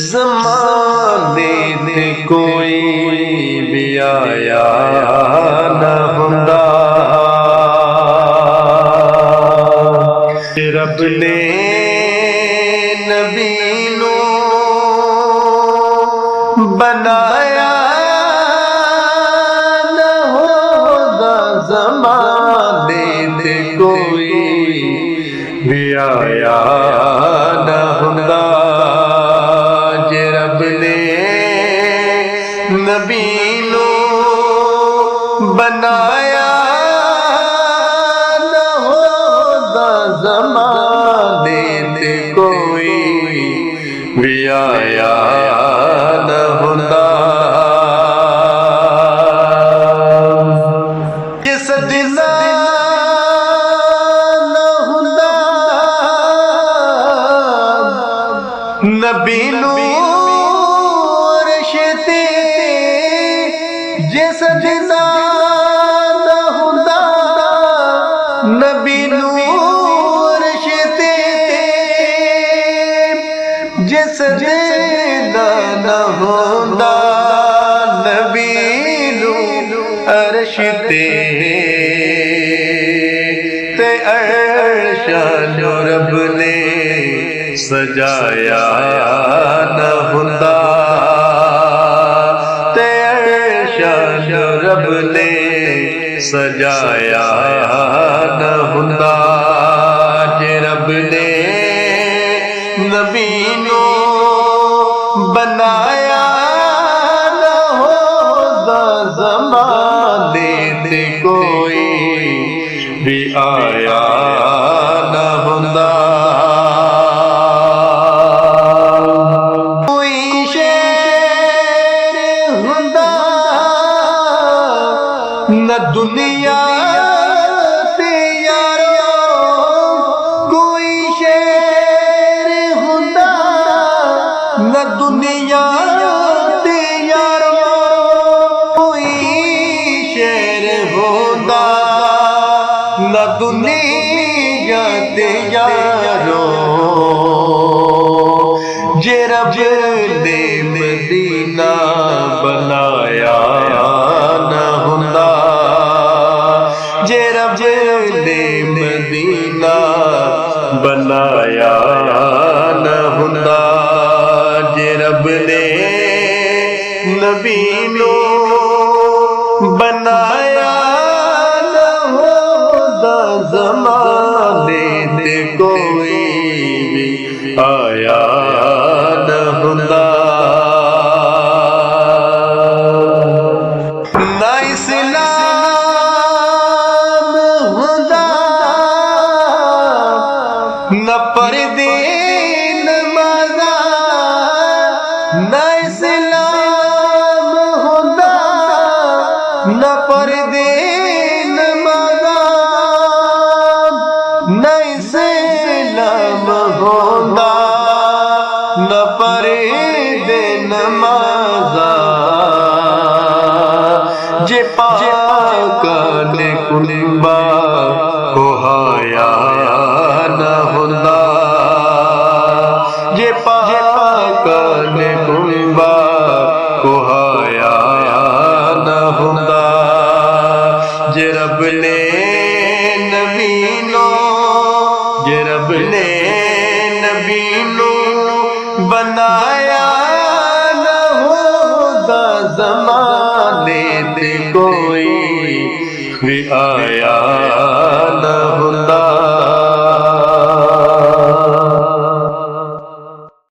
ज़माने ते कोई भी आया न हुंदा, रब ने नबी नू बनाया न होंदा, ज़माने ते कोई भी आया न हुंदा। जे रब ने नबी नू बनाया न होंदा, ज़माने ते कोई भी आया न हुंदा। जे सजना न हुंदा नबी नू रिश्ते, जे सजना न हुंदा नबी नू रिश्ते, जे सजना न हुंदा नबी नू रिश्ते, ते अर्शा जो रब ने सजाया न हुंदा, ते अर्शा जो रब ने सजाया न हुंदा। जे रब ने नबी नू बनाया न होंदा, ज़माने ते कोई भी आया न हुंदा। कोई शेर हुंदा न दुनिया ते यारो, कोई शेर हुंदा न दुनिया ते यारो, कोई शेर हुंदा न दुनिया ते यारो। जे रब ने मदीना बनाया न हुंदा, जे रब ने मदीना बनाया न हुंदा, जे रब ने नबी नू बनाया न होंदा, ज़माने ते कोई भी आया न हुंदा। ना इस्लाम हुंदा न पर्दे नमाज़ा, ना इस्लाम हुंदा न पर्दे नमाज़ा, न इस्लाम हुंदा न पर्दे नमाज़ा। जे पाक ने कुर्बा को हाया न हुंदा, जे पाक ने कुर्बा को हाया न हुंदा। जे रब ने नबी नू, जे रब ने नबी नू बनाया न होंदा, ज़माने ते कोई भी आया न हुंदा।